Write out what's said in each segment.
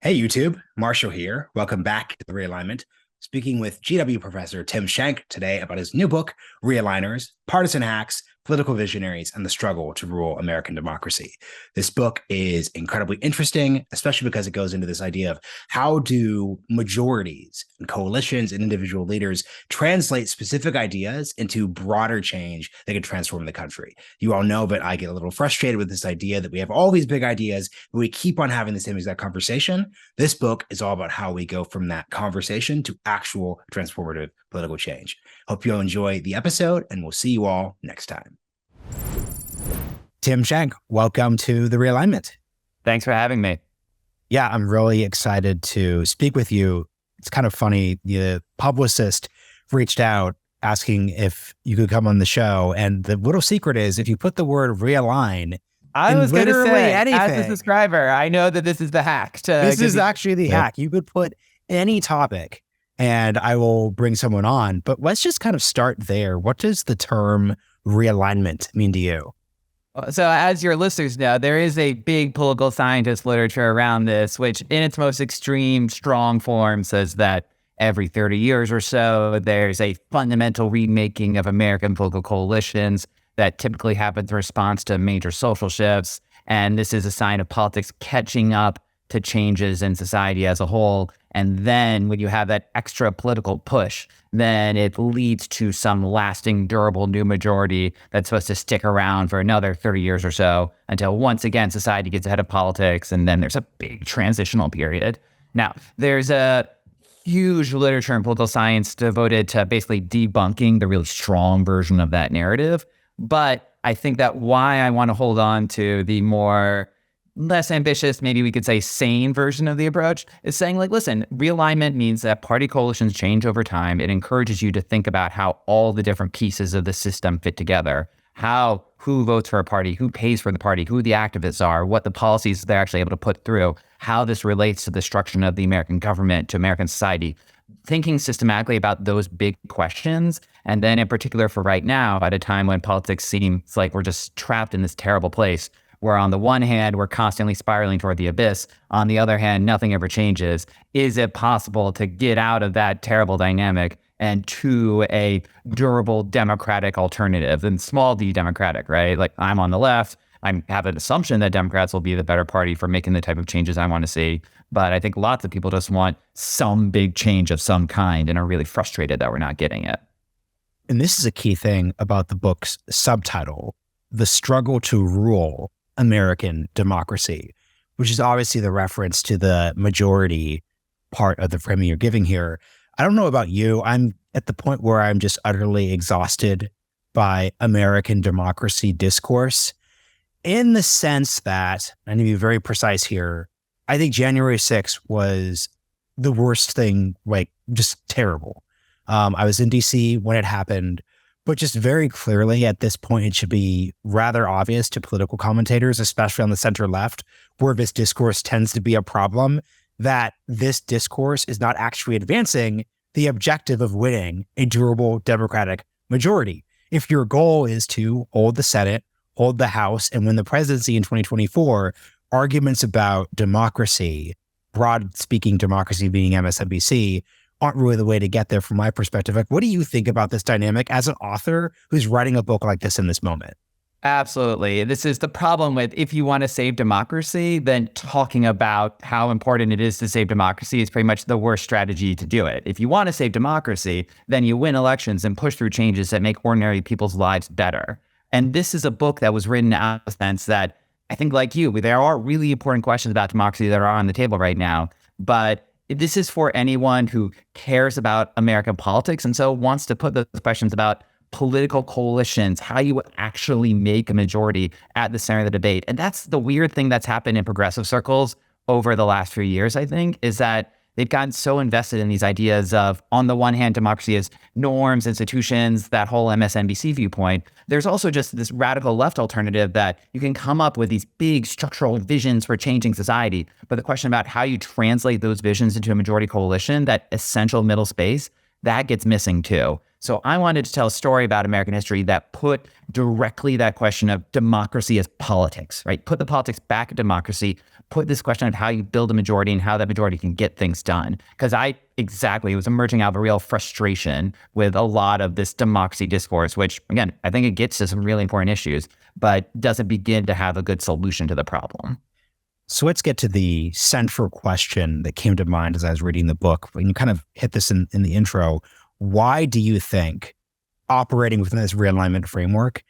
Hey YouTube, Marshall here. Welcome back to the Realignment. Speaking with GW professor Tim Shenk today about his new book, Realigners, Partisan Hacks, Political Visionaries, and the Struggle to Rule American Democracy. This book is incredibly interesting, especially because it goes into this idea of how do majorities and coalitions and individual leaders translate specific ideas into broader change that can transform the country. You all know that I get a little frustrated with this idea that we have all these big ideas, but we keep on having the same exact conversation. This book is all about how we go from that conversation to actual transformative political change. Hope you'll enjoy the episode, and we'll see you all next time. Tim Shenk, welcome to the Realignment. Thanks for having me. Yeah, I'm really excited to speak with you. It's kind of funny. The publicist reached out asking if you could come on the show. And the little secret is if you put the word realign, I was going to say, anything, as a subscriber, I know that this is the hack. This is actually the hack. You could put any topic and I will bring someone on. But let's just kind of start there. What does the term realignment mean to you? So as your listeners know, there is a big political scientist literature around this, which in its most extreme, strong form says that every 30 years or so, there's a fundamental remaking of American political coalitions that typically happens in response to major social shifts. And this is a sign of politics catching up to changes in society as a whole. And then when you have that extra political push, then it leads to some lasting, durable new majority that's supposed to stick around for another 30 years or so until once again society gets ahead of politics, and then there's a big transitional period. Now, there's a huge literature in political science devoted to basically debunking the really strong version of that narrative. But I think that why I want to hold on to the more less ambitious, maybe we could say sane version of the approach is saying, like, listen, realignment means that party coalitions change over time. It encourages you to think about how all the different pieces of the system fit together, who votes for a party, who pays for the party, who the activists are, what the policies they're actually able to put through, how this relates to the structure of the American government, to American society, thinking systematically about those big questions. And then in particular for right now, at a time when politics seems like we're just trapped in this terrible place, where on the one hand, we're constantly spiraling toward the abyss. On the other hand, nothing ever changes. Is it possible to get out of that terrible dynamic and to a durable democratic alternative, and small d democratic, right? Like, I'm on the left. I have an assumption that Democrats will be the better party for making the type of changes I want to see. But I think lots of people just want some big change of some kind and are really frustrated that we're not getting it. And this is a key thing about the book's subtitle, The Struggle to Rule American Democracy, which is obviously the reference to the majority part of the framing you're giving here. I don't know about you. I'm at the point where I'm just utterly exhausted by American democracy discourse, in the sense that, I need to be very precise here, I think January 6th was the worst thing, like just terrible. I was in DC when it happened, but just very clearly at this point, it should be rather obvious to political commentators, especially on the center left, where this discourse tends to be a problem, that this discourse is not actually advancing the objective of winning a durable Democratic majority. If your goal is to hold the Senate, hold the House, and win the presidency in 2024, arguments about democracy, broad speaking democracy being MSNBC, aren't really the way to get there from my perspective. Like, what do you think about this dynamic as an author who's writing a book like this in this moment? Absolutely. This is the problem with, if you want to save democracy, then talking about how important it is to save democracy is pretty much the worst strategy to do it. If you want to save democracy, then you win elections and push through changes that make ordinary people's lives better. And this is a book that was written out of the sense that, I think like you, there are really important questions about democracy that are on the table right now. But this is for anyone who cares about American politics and so wants to put those questions about political coalitions, how you actually make a majority at the center of the debate. And that's the weird thing that's happened in progressive circles over the last few years, I think, is that they've gotten so invested in these ideas of, on the one hand, democracy is norms, institutions, that whole MSNBC viewpoint. There's also just this radical left alternative that you can come up with these big structural visions for changing society. But the question about how you translate those visions into a majority coalition, that essential middle space, that gets missing too. So I wanted to tell a story about American history that put directly that question of democracy as politics, right? Put the politics back at democracy, put this question of how you build a majority and how that majority can get things done. Because it was emerging out of a real frustration with a lot of this democracy discourse, which again, I think it gets to some really important issues, but doesn't begin to have a good solution to the problem. So let's get to the central question that came to mind as I was reading the book. And you kind of hit this in the intro. Why do you think operating within this realignment framework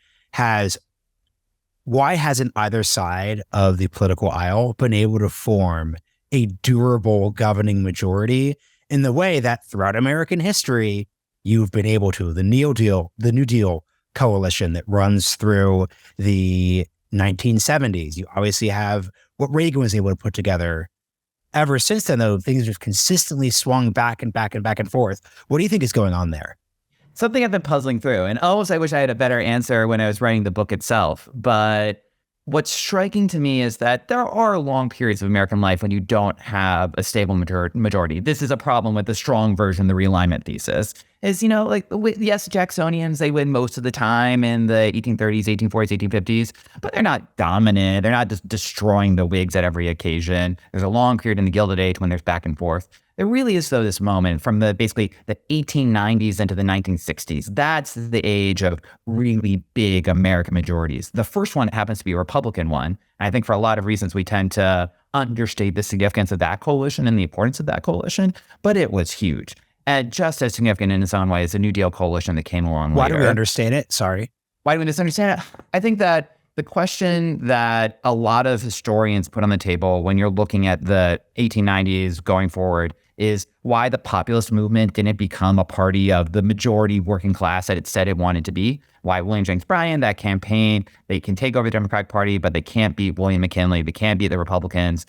why hasn't either side of the political aisle been able to form a durable governing majority in the way that throughout American history, you've been able to? The New Deal coalition that runs through the 1970s. You obviously have what Reagan was able to put together. Ever since then, though, things have consistently swung back and back and back and forth. What do you think is going on there? Something I've been puzzling through, and almost I wish I had a better answer when I was writing the book itself. But what's striking to me is that there are long periods of American life when you don't have a stable majority. This is a problem with the strong version of the realignment thesis. Is, yes, Jacksonians, they win most of the time in the 1830s, 1840s, 1850s, but they're not dominant. They're not just destroying the Whigs at every occasion. There's a long period in the Gilded Age when there's back and forth. There really is, though, this moment from basically the 1890s into the 1960s. That's the age of really big American majorities. The first one happens to be a Republican one. And I think for a lot of reasons, we tend to understate the significance of that coalition and the importance of that coalition, but it was huge. And just as significant in its own way as the New Deal coalition that came along later. Why do we understand it? Sorry. Why do we misunderstand it? I think that the question that a lot of historians put on the table when you're looking at the 1890s going forward is why the populist movement didn't become a party of the majority working class that it said it wanted to be. Why William Jennings Bryan, that campaign, they can take over the Democratic Party, but they can't beat William McKinley. They can't beat the Republicans.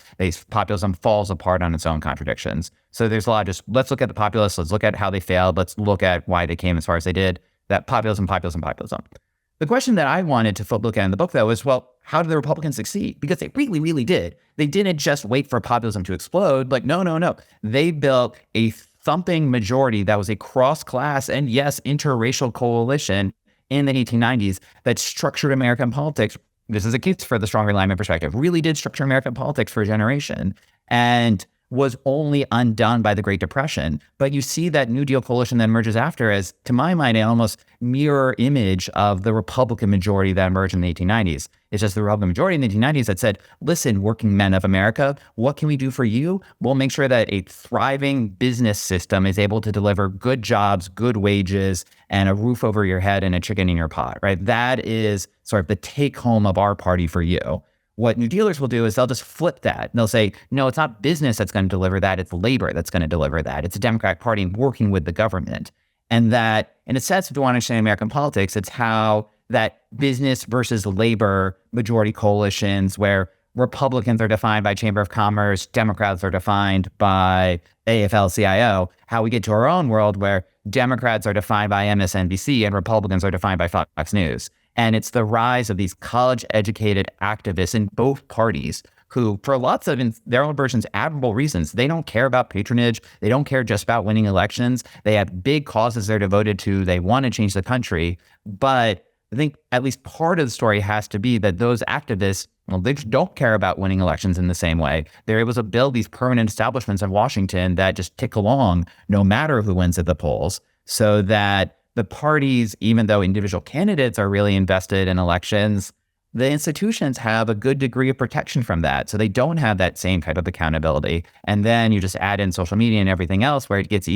Populism falls apart on its own contradictions. So there's a lot of just, let's look at the populists. Let's look at how they failed. Let's look at why they came as far as they did. That populism. The question that I wanted to look at in the book, though, is, well, how did the Republicans succeed? Because they really, really did. They didn't just wait for populism to explode. Like, no. They built a thumping majority that was a cross-class and, yes, interracial coalition in the 1890s that structured American politics. This is a case for the strong realignment perspective. Really did structure American politics for a generation. And was only undone by the Great Depression. But you see that New Deal coalition that emerges after as, to my mind, an almost mirror image of the Republican majority that emerged in the 1890s. It's just the Republican majority in the 1890s that said, listen, working men of America, what can we do for you? We'll make sure that a thriving business system is able to deliver good jobs, good wages, and a roof over your head and a chicken in your pot, right? That is sort of the take home of our party for you. What New Dealers will do is they'll just flip that. And they'll say, no, it's not business that's going to deliver that. It's labor that's going to deliver that. It's a Democratic Party working with the government. And that, in a sense, if you want to understand American politics, it's how that business versus labor majority coalitions where Republicans are defined by Chamber of Commerce, Democrats are defined by AFL-CIO, how we get to our own world where Democrats are defined by MSNBC and Republicans are defined by Fox News. And it's the rise of these college-educated activists in both parties who, for lots of their own versions, admirable reasons, they don't care about patronage. They don't care just about winning elections. They have big causes they're devoted to. They want to change the country. But I think at least part of the story has to be that those activists, well, they just don't care about winning elections in the same way. They're able to build these permanent establishments in Washington that just tick along no matter who wins at the polls, so that the parties, even though individual candidates are really invested in elections, the institutions have a good degree of protection from that. So they don't have that same type of accountability. And then you just add in social media and everything else where it gets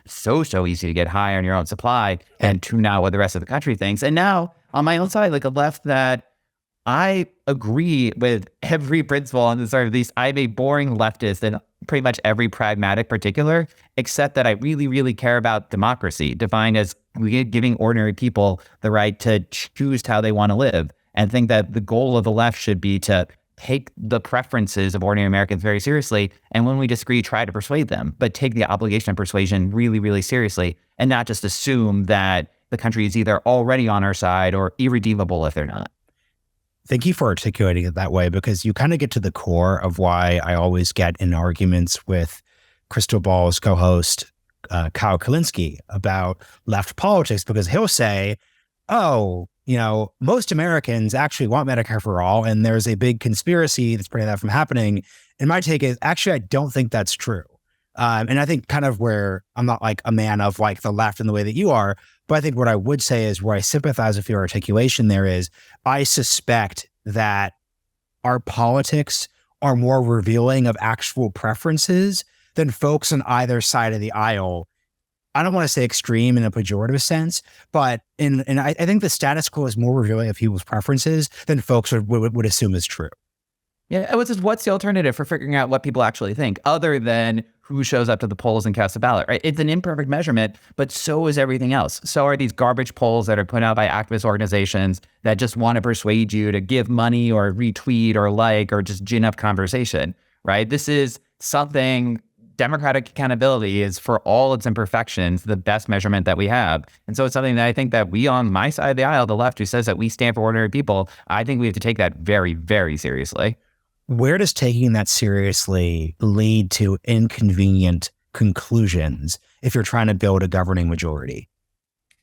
so easy to get high on your own supply and tune out what the rest of the country thinks. And now on my own side, like a left that I agree with every principle on this sort of these. I'm a boring leftist in pretty much every pragmatic particular, except that I really, really care about democracy, defined as giving ordinary people the right to choose how they want to live, and think that the goal of the left should be to take the preferences of ordinary Americans very seriously. And when we disagree, try to persuade them, but take the obligation of persuasion really, really seriously, and not just assume that the country is either already on our side or irredeemable if they're not. Thank you for articulating it that way, because you kind of get to the core of why I always get in arguments with Crystal Ball's co-host, Kyle Kalinske about left politics, because he'll say, oh, most Americans actually want Medicare for all, and there's a big conspiracy that's preventing that from happening. And my take is, actually, I don't think that's true. And I think kind of where I'm not like a man of like the left in the way that you are, but I think what I would say is where I sympathize with your articulation there is, I suspect that our politics are more revealing of actual preferences than folks on either side of the aisle. I don't want to say extreme in a pejorative sense, but I think the status quo is more revealing of people's preferences than folks would assume is true. Yeah, what's the alternative for figuring out what people actually think other than who shows up to the polls and casts a ballot, right? It's an imperfect measurement, but so is everything else. So are these garbage polls that are put out by activist organizations that just want to persuade you to give money or retweet or like or just gin up conversation, right? This is something. Democratic accountability is, for all its imperfections, the best measurement that we have. And so it's something that I think that we on my side of the aisle, the left, who says that we stand for ordinary people, I think we have to take that very, very seriously. Where does taking that seriously lead to inconvenient conclusions if you're trying to build a governing majority?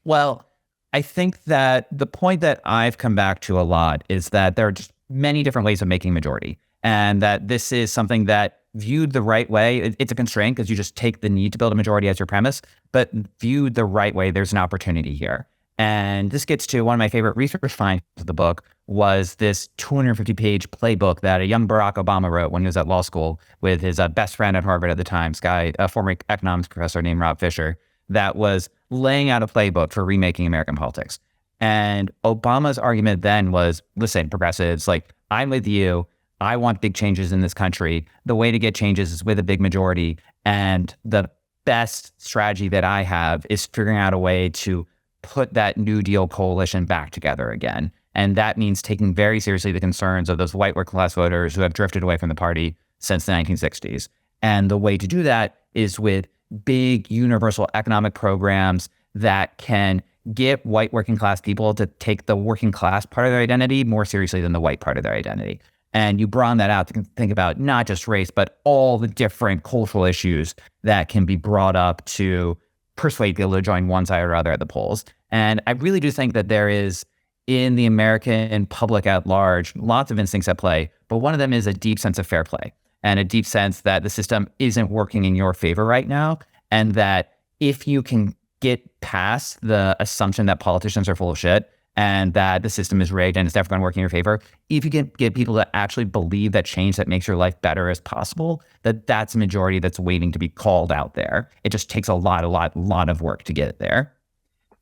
Well, I think that the point that I've come back to a lot is that there are just many different ways of making majority, and that this is something that viewed the right way, it's a constraint because you just take the need to build a majority as your premise, but viewed the right way, there's an opportunity here. And this gets to one of my favorite research finds of the book was this 250-page playbook that a young Barack Obama wrote when he was at law school with his best friend at Harvard at the time, a former economics professor named Rob Fisher, that was laying out a playbook for remaking American politics. And Obama's argument then was, listen, progressives, like, I'm with you. I want big changes in this country. The way to get changes is with a big majority. And the best strategy that I have is figuring out a way to put that New Deal coalition back together again. And that means taking very seriously the concerns of those white working class voters who have drifted away from the party since the 1960s. And the way to do that is with big universal economic programs that can get white working class people to take the working class part of their identity more seriously than the white part of their identity. And you broaden that out to think about not just race, but all the different cultural issues that can be brought up to persuade people to join one side or other at the polls. And I really do think that there is, in the American public at large, lots of instincts at play, but one of them is a deep sense of fair play and a deep sense that the system isn't working in your favor right now. And that if you can get past the assumption that politicians are full of shit and that the system is rigged and it's never going to work in your favor, if you can get people to actually believe that change that makes your life better is possible, that's a majority that's waiting to be called out there. It just takes a lot of work to get there.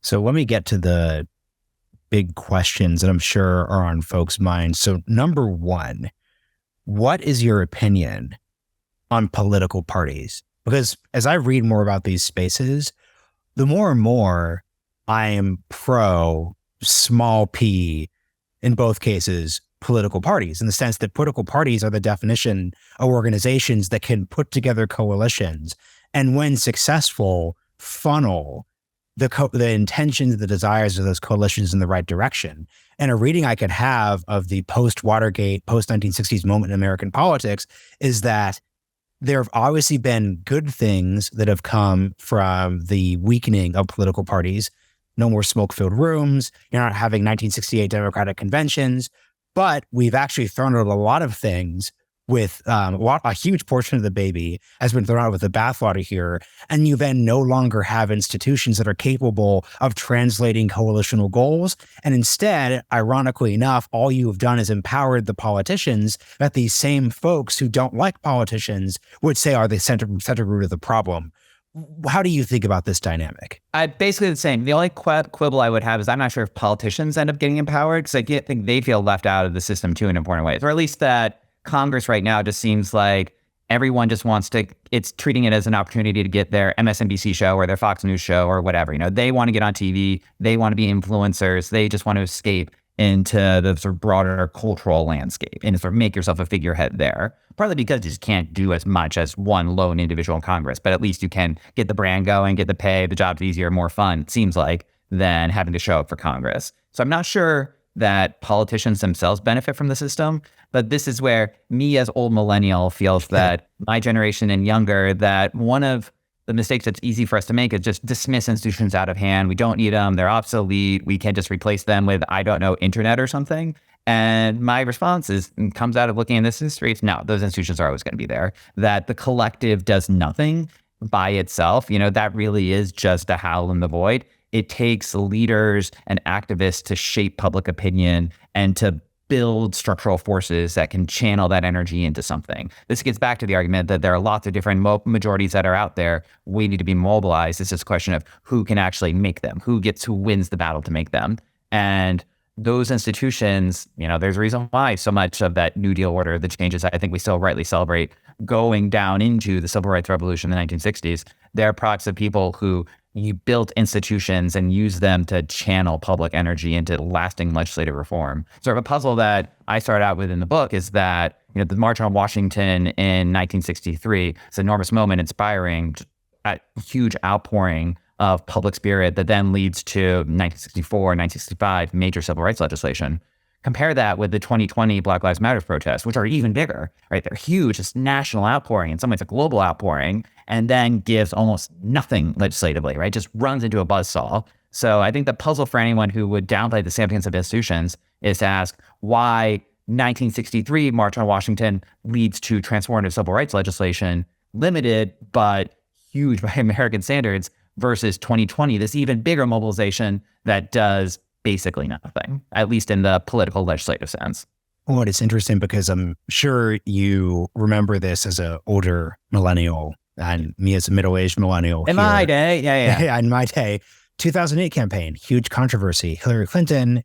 So let me get to the big questions that I'm sure are on folks' minds. So number one, what is your opinion on political parties? Because as I read more about these spaces, the more and more I am pro small p, in both cases, political parties, in the sense that political parties are the definition of organizations that can put together coalitions and, when successful, funnel the intentions, the desires of those coalitions in the right direction. And a reading I could have of the post-Watergate, post-1960s moment in American politics is that there have obviously been good things that have come from the weakening of political parties. No more smoke-filled rooms. You're not having 1968 Democratic conventions. But we've actually thrown out a lot of things with a huge portion of the baby has been thrown out with the bathwater here. And you then no longer have institutions that are capable of translating coalitional goals. And instead, ironically enough, all you have done is empowered the politicians that these same folks who don't like politicians would say are the center root of the problem. How do you think about this dynamic? Basically the same. The only quibble I would have is I'm not sure if politicians end up getting empowered, because I think they feel left out of the system too in important ways, or at least that Congress right now just seems like everyone just wants to, it's treating it as an opportunity to get their MSNBC show or their Fox News show or whatever. They want to get on TV. They want to be influencers. They just want to escape into the sort of broader cultural landscape and sort of make yourself a figurehead there. Partly because you just can't do as much as one lone individual in Congress, but at least you can get the brand going, get the pay, the job's easier, more fun, it seems like, than having to show up for Congress. So I'm not sure that politicians themselves benefit from the system, but this is where me as old millennial feels that my generation and younger, that one of the mistake that's easy for us to make is just dismiss institutions out of hand. We don't need them. They're obsolete. We can't just replace them with, I don't know, internet or something. And my response comes out of looking at this history. It's no, those institutions are always going to be there. That the collective does nothing by itself. That really is just a howl in the void. It takes leaders and activists to shape public opinion and to build structural forces that can channel that energy into something. This gets back to the argument that there are lots of different majorities that are out there. We need to be mobilized. It's just a question of who can actually make them, who wins the battle to make them. And those institutions, there's a reason why so much of that New Deal order, the changes I think we still rightly celebrate going down into the civil rights revolution in the 1960s, they're products of people who you built institutions and use them to channel public energy into lasting legislative reform. Sort of a puzzle that I started out with in the book is that, the March on Washington in 1963, it's an enormous moment inspiring a huge outpouring of public spirit that then leads to 1964, 1965 major civil rights legislation. Compare that with the 2020 Black Lives Matter protests, which are even bigger, right? They're huge, it's national outpouring, in some ways a global outpouring, and then gives almost nothing legislatively, right? Just runs into a buzzsaw. So I think the puzzle for anyone who would downplay the significance of institutions is to ask why 1963 March on Washington leads to transformative civil rights legislation, limited but huge by American standards, versus 2020, this even bigger mobilization that does basically nothing, at least in the political legislative sense. Well, it's interesting because I'm sure you remember this as an older millennial and me as a middle-aged millennial. In my day, yeah. In my day, 2008 campaign, huge controversy. Hillary Clinton,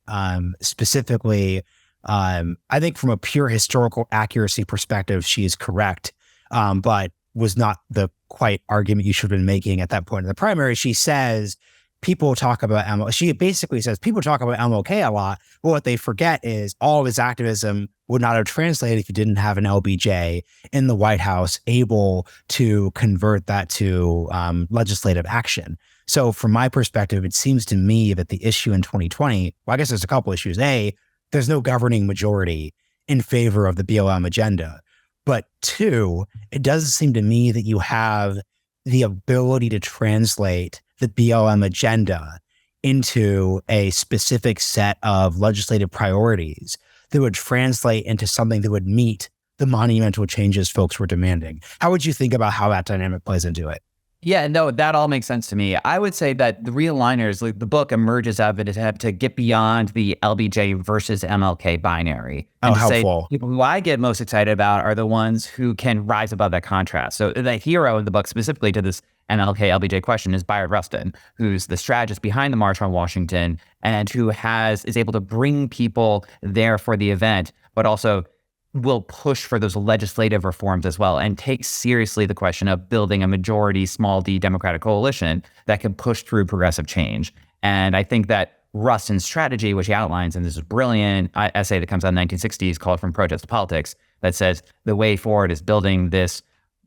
specifically, I think from a pure historical accuracy perspective, she is correct, but was not the quite argument you should have been making at that point in the primary. She says, people talk about MLK. She basically says people talk about MLK a lot, but what they forget is all of his activism would not have translated if you didn't have an LBJ in the White House able to convert that to legislative action. So from my perspective, it seems to me that the issue in 2020, well, I guess there's a couple issues. A, there's no governing majority in favor of the BLM agenda. But two, it doesn't seem to me that you have the ability to translate the BLM agenda into a specific set of legislative priorities that would translate into something that would meet the monumental changes folks were demanding. How would you think about how that dynamic plays into it? Yeah, no, that all makes sense to me. I would say that the Realigners, like the book emerges out of an attempt to get beyond the LBJ versus MLK binary. And to helpful. Say, people who I get most excited about are the ones who can rise above that contrast. So the hero in the book specifically to this MLK LBJ question is Bayard Rustin, who's the strategist behind the March on Washington and who is able to bring people there for the event, but also will push for those legislative reforms as well and take seriously the question of building a majority small d Democratic coalition that can push through progressive change. And I think that Rustin's strategy, which he outlines in this brilliant essay that comes out in the 1960s called From Protest to Politics, that says the way forward is building this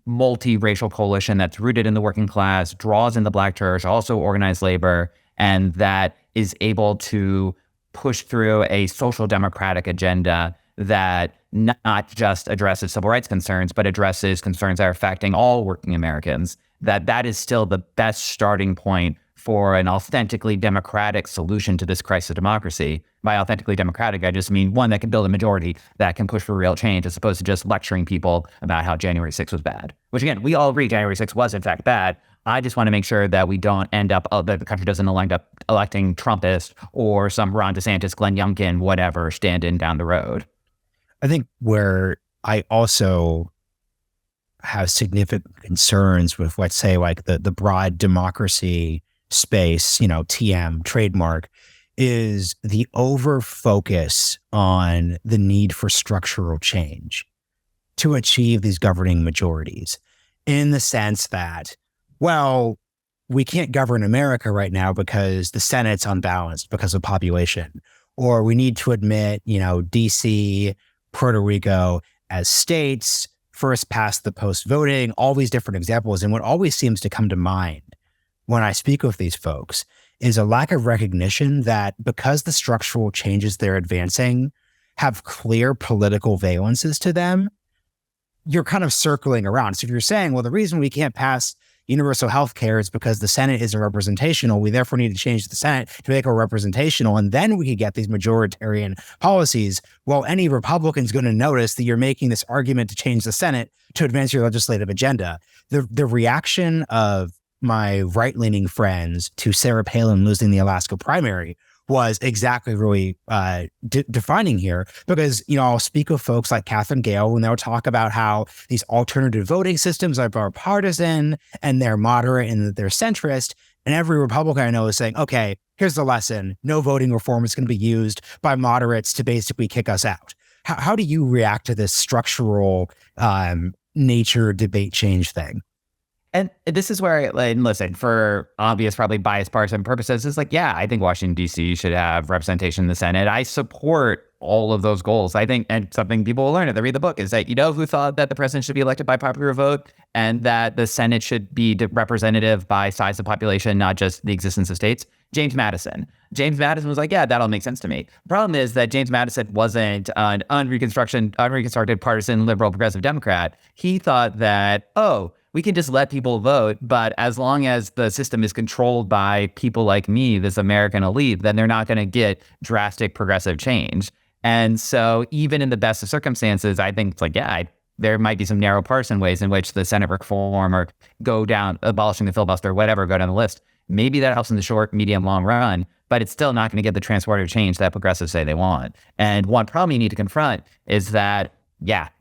multiracial coalition that's rooted in the working class, draws in the Black church, also organized labor, and that is able to push through a social democratic agenda that not just addresses civil rights concerns, but addresses concerns that are affecting all working Americans, that is still the best starting point for an authentically democratic solution to this crisis of democracy. By authentically democratic, I just mean one that can build a majority that can push for real change as opposed to just lecturing people about how January 6th was bad. Which again, we all agree January 6th was in fact bad. I just want to make sure that we don't end up, that the country doesn't end up electing Trumpist or some Ron DeSantis, Glenn Youngkin, whatever, stand-in down the road. I think where I also have significant concerns with, let's say, like the broad democracy space, TM, trademark, is the over focus on the need for structural change to achieve these governing majorities, in the sense that, well, we can't govern America right now because the Senate's unbalanced because of population, or we need to admit, DC, Puerto Rico as states, first past the post voting, all these different examples. And what always seems to come to mind when I speak with these folks is a lack of recognition that because the structural changes they're advancing have clear political valences to them, you're kind of circling around. So if you're saying, well, the reason we can't pass, universal health care is because the Senate isn't representational. We therefore need to change the Senate to make it representational. And then we could get these majoritarian policies. Well, any Republican's going to notice that you're making this argument to change the Senate to advance your legislative agenda. The reaction of my right-leaning friends to Sarah Palin losing the Alaska primary was exactly really defining here, because, I'll speak with folks like Catherine Gale when they'll talk about how these alternative voting systems are partisan and they're moderate and that they're centrist. And every Republican I know is saying, okay, here's the lesson. No voting reform is going to be used by moderates to basically kick us out. How do you react to this structural nature debate change thing? And this is where, listen, for obvious, probably biased partisan purposes, it's I think Washington, D.C. should have representation in the Senate. I support all of those goals. I think, and something people will learn if they read the book, is that, who thought that the president should be elected by popular vote and that the Senate should be representative by size of population, not just the existence of states? James Madison. James Madison was yeah, that'll make sense to me. The problem is that James Madison wasn't an unreconstructed partisan liberal progressive Democrat. He thought that, we can just let people vote, but as long as the system is controlled by people like me, this American elite, then they're not going to get drastic progressive change. And so even in the best of circumstances, I think it's there might be some narrow partisan ways in which the Senate reform or go down, abolishing the filibuster, whatever, go down the list. Maybe that helps in the short, medium, long run, but it's still not going to get the transformative change that progressives say they want. And one problem you need to confront is that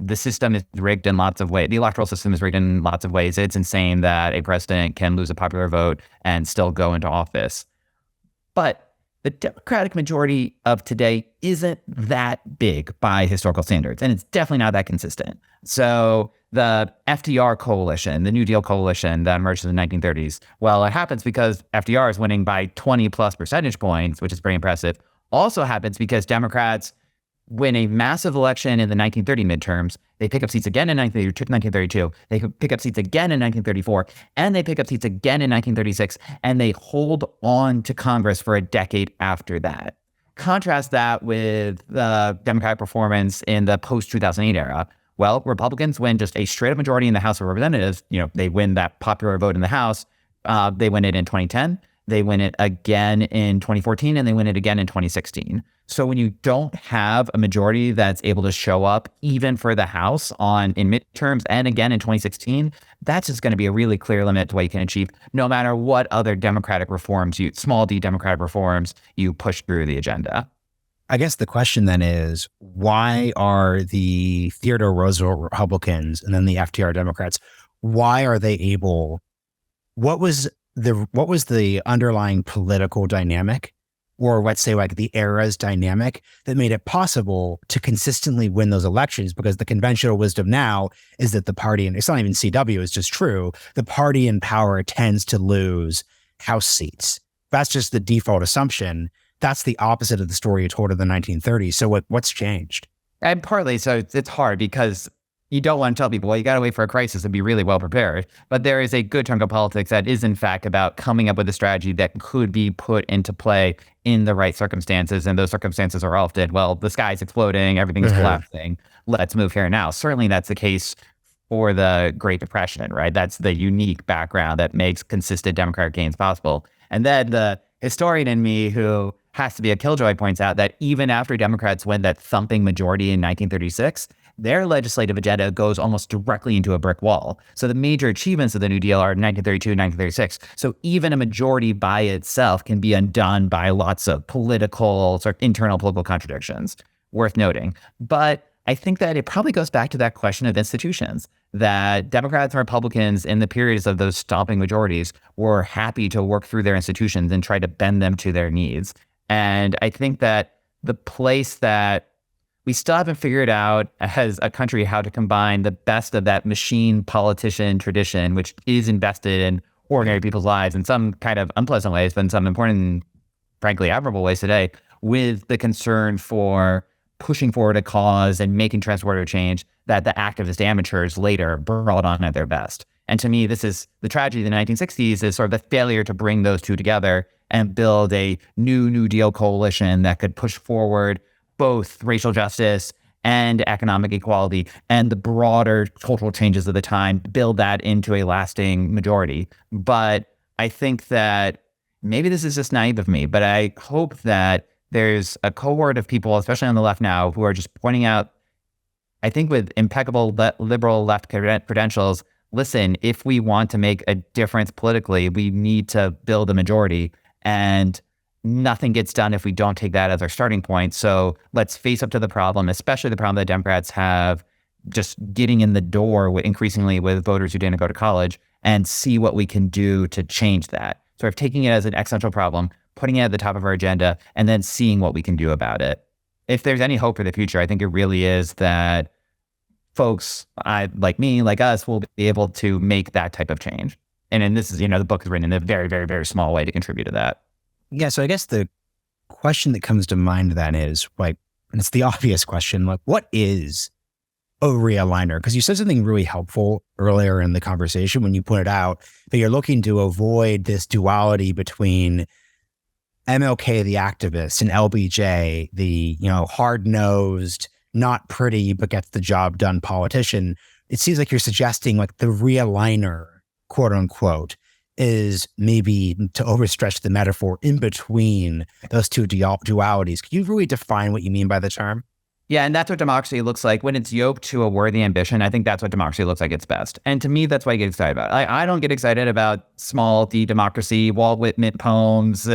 the system is rigged in lots of ways. The electoral system is rigged in lots of ways. It's insane that a president can lose a popular vote and still go into office. But the Democratic majority of today isn't that big by historical standards, and it's definitely not that consistent. So the FDR coalition, the New Deal coalition that emerged in the 1930s, well, it happens because FDR is winning by 20 plus percentage points, which is pretty impressive. Also happens because Democrats win a massive election in the 1930 midterms. They pick up seats again in 1932. They pick up seats again in 1934, and they pick up seats again in 1936, and they hold on to Congress for a decade after that. Contrast that with the Democratic performance in the post-2008 era. Well, Republicans win just a straight-up majority in the House of Representatives. They win that popular vote in the House. They win it in 2010. They win it again in 2014, and they win it again in 2016. So when you don't have a majority that's able to show up even for the House in midterms and again in 2016, that's just going to be a really clear limit to what you can achieve, no matter what other democratic reforms, small d democratic reforms, you push through the agenda. I guess the question then is, why are the Theodore Roosevelt Republicans and then the FDR Democrats, why are they able, what was the underlying political dynamic, or let's say the era's dynamic, that made it possible to consistently win those elections? Because the conventional wisdom now is that the party, and it's not even CW, it's just true, the party in power tends to lose House seats. That's just the default assumption. That's the opposite of the story you told in the 1930s. So what's changed? And partly, so it's hard because you don't want to tell people, you got to wait for a crisis and be really well prepared. But there is a good chunk of politics that is, in fact, about coming up with a strategy that could be put into play in the right circumstances. And those circumstances are often, the sky's exploding, everything's collapsing. Let's move here now. Certainly that's the case for the Great Depression, right? That's the unique background that makes consistent democratic gains possible. And then the historian in me, who has to be a killjoy, points out that even after Democrats win that thumping majority in 1936, their legislative agenda goes almost directly into a brick wall. So the major achievements of the New Deal are 1932 and 1936. So even a majority by itself can be undone by lots of internal political contradictions, worth noting. But I think that it probably goes back to that question of institutions, that Democrats and Republicans in the periods of those stomping majorities were happy to work through their institutions and try to bend them to their needs. And I think that the place that we still haven't figured out as a country how to combine the best of that machine politician tradition, which is invested in ordinary people's lives in some kind of unpleasant ways, but in some important, frankly, admirable ways today, with the concern for pushing forward a cause and making transformative change that the activist amateurs later brought on at their best. And to me, this is the tragedy of the 1960s, is sort of the failure to bring those two together and build a New Deal coalition that could push forward both racial justice and economic equality and the broader cultural changes of the time, build that into a lasting majority. But I think that maybe this is just naive of me, but I hope that there's a cohort of people, especially on the left now, who are just pointing out, I think with impeccable liberal left credentials, listen, if we want to make a difference politically, we need to build a majority. And nothing gets done if we don't take that as our starting point. So let's face up to the problem, especially the problem that Democrats have just getting in the door increasingly with voters who didn't go to college, and see what we can do to change that. Sort of taking it as an existential problem, putting it at the top of our agenda, and then seeing what we can do about it. If there's any hope for the future, I think it really is that folks like me, like us, will be able to make that type of change. And this is, the book is written in a very, very, very small way to contribute to that. Yeah. So I guess the question that comes to mind then is and it's the obvious question, what is a realigner? Because you said something really helpful earlier in the conversation when you pointed out that you're looking to avoid this duality between MLK, the activist, and LBJ, the, hard-nosed, not pretty, but gets the job done politician. It seems like you're suggesting the realigner, quote unquote, is maybe, to overstretch the metaphor, in between those two dualities. Can you really define what you mean by the term? Yeah, and that's what democracy looks like when it's yoked to a worthy ambition. I think that's what democracy looks like its best. And to me, that's what I get excited about. I don't get excited about small d democracy, Walt Whitman poems,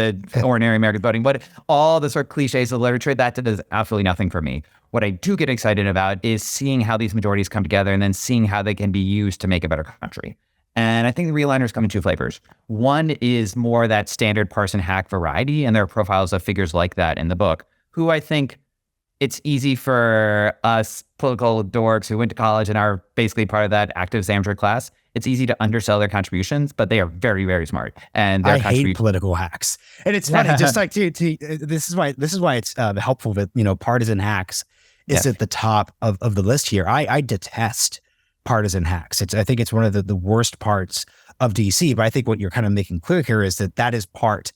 ordinary American voting, but all the sort of cliches of literature, that does absolutely nothing for me. What I do get excited about is seeing how these majorities come together and then seeing how they can be used to make a better country. And I think the realigners come in two flavors. One is more that standard Partisan Hack variety, and there are profiles of figures like that in the book, who I think it's easy for us political dorks who went to college and are basically part of that active amateur class. It's easy to undersell their contributions, but they are very, very smart. And I hate political hacks. And it's funny, just this is why it's helpful that, Partisan Hacks is at the top of the list here. I detest Partisan Hacks. I think it's one of the worst parts of DC, but I think what you're kind of making clear here is that is part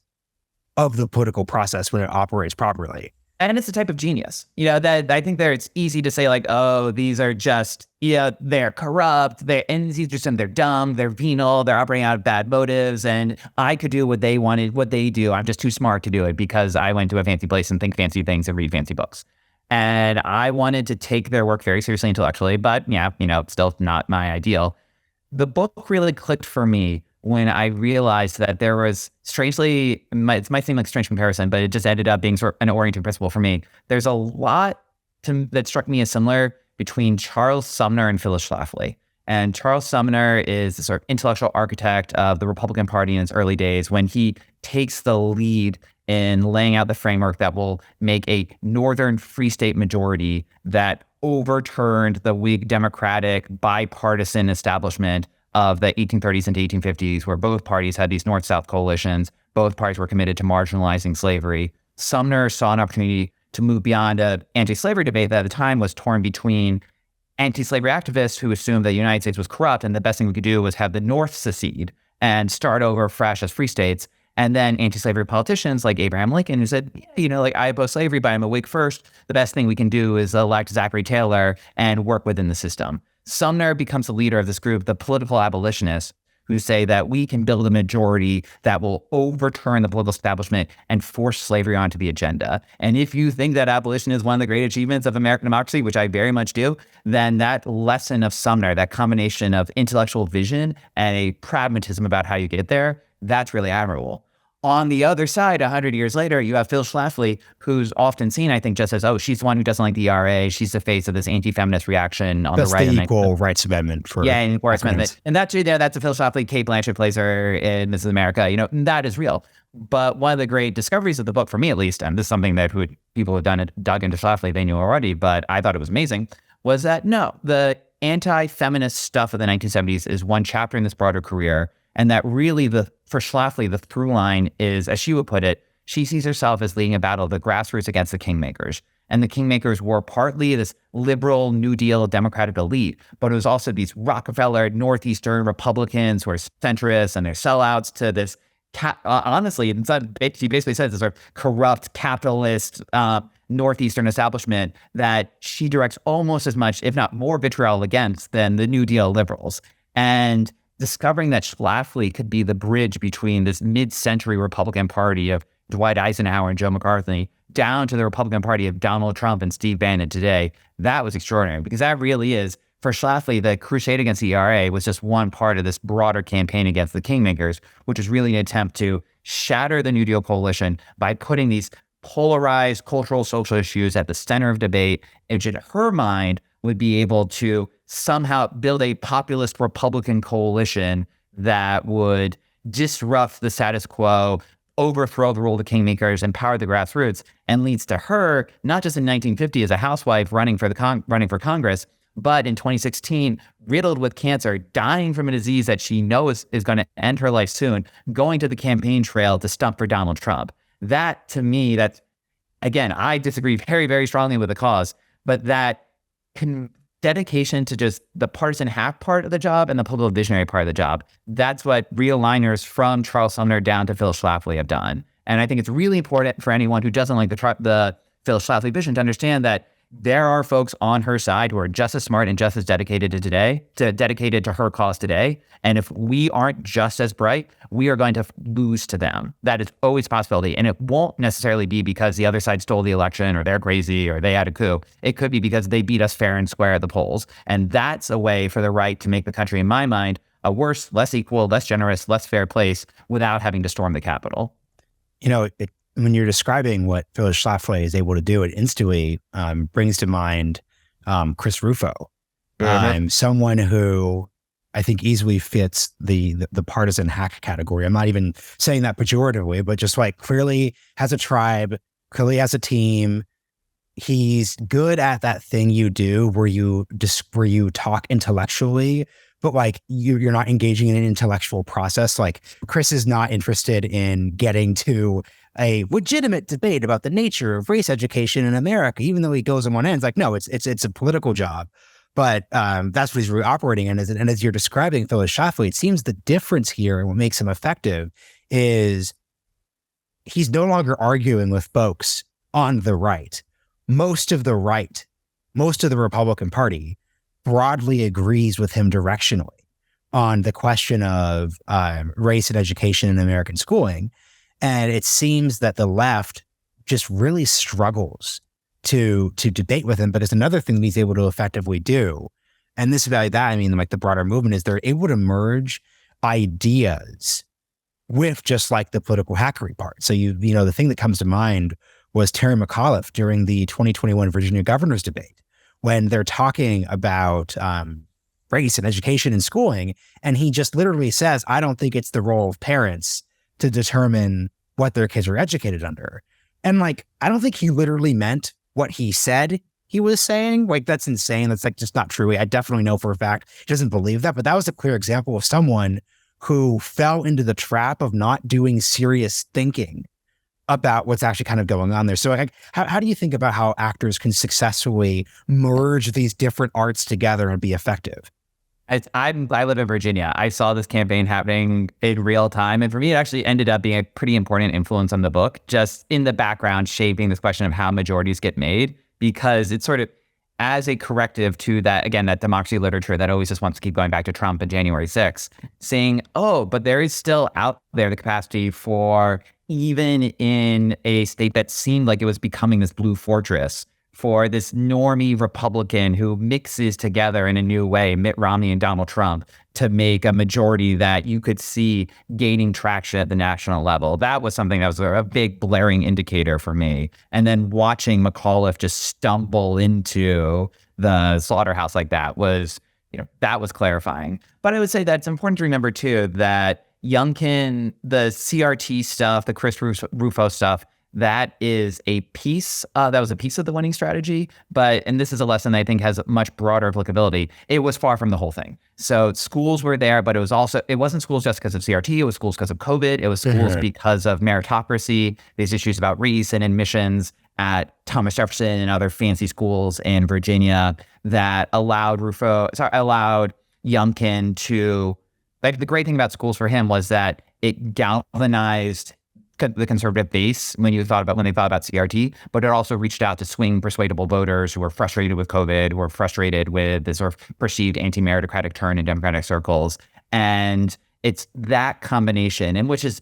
of the political process when it operates properly. And it's a type of genius, that I think it's easy to say oh, these are just, they're corrupt, they're dumb, they're venal, they're operating out of bad motives. And I could do what they wanted, what they do. I'm just too smart to do it because I went to a fancy place and think fancy things and read fancy books. And I wanted to take their work very seriously intellectually, but still not my ideal. The book really clicked for me when I realized that there was, strangely, it might seem like a strange comparison, but it just ended up being sort of an orienting principle for me. There's a lot that struck me as similar between Charles Sumner and Phyllis Schlafly. And Charles Sumner is the sort of intellectual architect of the Republican Party in its early days, when he takes the lead in laying out the framework that will make a northern free state majority that overturned the Whig Democratic bipartisan establishment of the 1830s into 1850s, where both parties had these North-South coalitions. Both parties were committed to marginalizing slavery. Sumner saw an opportunity to move beyond an anti-slavery debate that at the time was torn between anti-slavery activists who assumed that the United States was corrupt and the best thing we could do was have the North secede and start over fresh as free states, and then anti-slavery politicians like Abraham Lincoln, who said, I oppose slavery, but I'm a Whig first. The best thing we can do is elect Zachary Taylor and work within the system. Sumner becomes the leader of this group, the political abolitionists, who say that we can build a majority that will overturn the political establishment and force slavery onto the agenda. And if you think that abolition is one of the great achievements of American democracy, which I very much do, then that lesson of Sumner, that combination of intellectual vision and a pragmatism about how you get there, that's really admirable. On the other side, 100 years later, you have Phil Schlafly, who's often seen, I think, just as, she's the one who doesn't like the ERA. She's the face of this anti-feminist reaction on the right. That's the Equal Rights Amendment for Equal Rights Amendment. And that's a Phil Schlafly. Kate Blanchett plays her in Mrs. America. That is real. But one of the great discoveries of the book, for me at least, and this is something that people who dug into Schlafly, they knew already, but I thought it was amazing, was that no, the anti-feminist stuff of the 1970s is one chapter in this broader career. And that really, for Schlafly, the through line is, as she would put it, she sees herself as leading a battle of the grassroots against the kingmakers. And the kingmakers were partly this liberal New Deal Democratic elite, but it was also these Rockefeller, Northeastern Republicans who are centrists and they're sellouts to this honestly, she basically says this sort of corrupt capitalist Northeastern establishment that she directs almost as much, if not more, vitriol against than the New Deal liberals. And discovering that Schlafly could be the bridge between this mid-century Republican Party of Dwight Eisenhower and Joe McCarthy down to the Republican Party of Donald Trump and Steve Bannon today, that was extraordinary, because that really is, for Schlafly, the crusade against the ERA was just one part of this broader campaign against the kingmakers, which is really an attempt to shatter the New Deal coalition by putting these polarized cultural, social issues at the center of debate, which in her mind would be able to somehow build a populist Republican coalition that would disrupt the status quo, overthrow the rule of the kingmakers, empower the grassroots, and leads to her, not just in 1950 as a housewife running for Congress, but in 2016, riddled with cancer, dying from a disease that she knows is going to end her life soon, going to the campaign trail to stump for Donald Trump. That, to me, that's, again, I disagree very, very strongly with the cause, but that dedication to just the partisan hack part of the job and the political visionary part of the job, that's what Realigners from Charles Sumner down to Phil Schlafly have done. And I think it's really important for anyone who doesn't like the Phil Schlafly vision to understand that there are folks on her side who are just as smart and just as dedicated to her cause today. And if we aren't just as bright, we are going to lose to them. That is always a possibility. And it won't necessarily be because the other side stole the election or they're crazy or they had a coup. It could be because they beat us fair and square at the polls. And that's a way for the right to make the country, in my mind, a worse, less equal, less generous, less fair place without having to storm the Capitol. When you're describing what Phyllis Schlafly is able to do, it instantly brings to mind Chris Rufo, someone who I think easily fits the partisan hack category. I'm not even saying that pejoratively, but just like clearly has a tribe, clearly has a team. He's good at that thing you do where you talk intellectually, but like you're not engaging in an intellectual process. Like Chris is not interested in getting to a legitimate debate about the nature of race education in America, even though he goes on one end. It's like, no, it's a political job. But that's what he's really operating in. And as you're describing Phyllis Schlafly, it seems the difference here and what makes him effective is he's no longer arguing with folks on the right. Most of the Republican Party broadly agrees with him directionally on the question of race and education in American schooling. And it seems that the left just really struggles to debate with him. But it's another thing that he's able to effectively do. And this is about that. I mean, like the broader movement is they're able to merge ideas with just like the political hackery part. So the thing that comes to mind was Terry McAuliffe during the 2021 Virginia governor's debate, when they're talking about race and education and schooling. And he just literally says, I don't think it's the role of parents to determine what their kids are educated under. And like, I don't think he literally meant what he said he was saying. Like, that's insane. That's like just not true. I definitely know for a fact he doesn't believe that, but that was a clear example of someone who fell into the trap of not doing serious thinking about what's actually kind of going on there. So like, how do you think about how actors can successfully merge these different arts together and be effective? I live in Virginia. I saw this campaign happening in real time. And for me, it actually ended up being a pretty important influence on the book, just in the background, shaping this question of how majorities get made, because it's sort of as a corrective to that, again, that democracy literature that always just wants to keep going back to Trump and January 6th, saying, oh, but there is still out there the capacity for, even in a state that seemed like it was becoming this blue fortress, for this normie Republican who mixes together in a new way, Mitt Romney and Donald Trump, to make a majority that you could see gaining traction at the national level. That was something that was a big blaring indicator for me. And then watching McAuliffe just stumble into the slaughterhouse like that was, that was clarifying. But I would say that it's important to remember too, that Youngkin, the CRT stuff, the Chris Rufo stuff, that was a piece of the winning strategy, and this is a lesson that I think has much broader applicability. It was far from the whole thing. So schools were there, but it wasn't schools just because of CRT, it was schools because of COVID, it was schools because of meritocracy, these issues about race and admissions at Thomas Jefferson and other fancy schools in Virginia that allowed Youngkin to like the great thing about schools for him was that it galvanized the conservative base when they thought about CRT, but it also reached out to swing persuadable voters who were frustrated with COVID, who were frustrated with the sort of perceived anti-meritocratic turn in Democratic circles. And it's that combination, and which is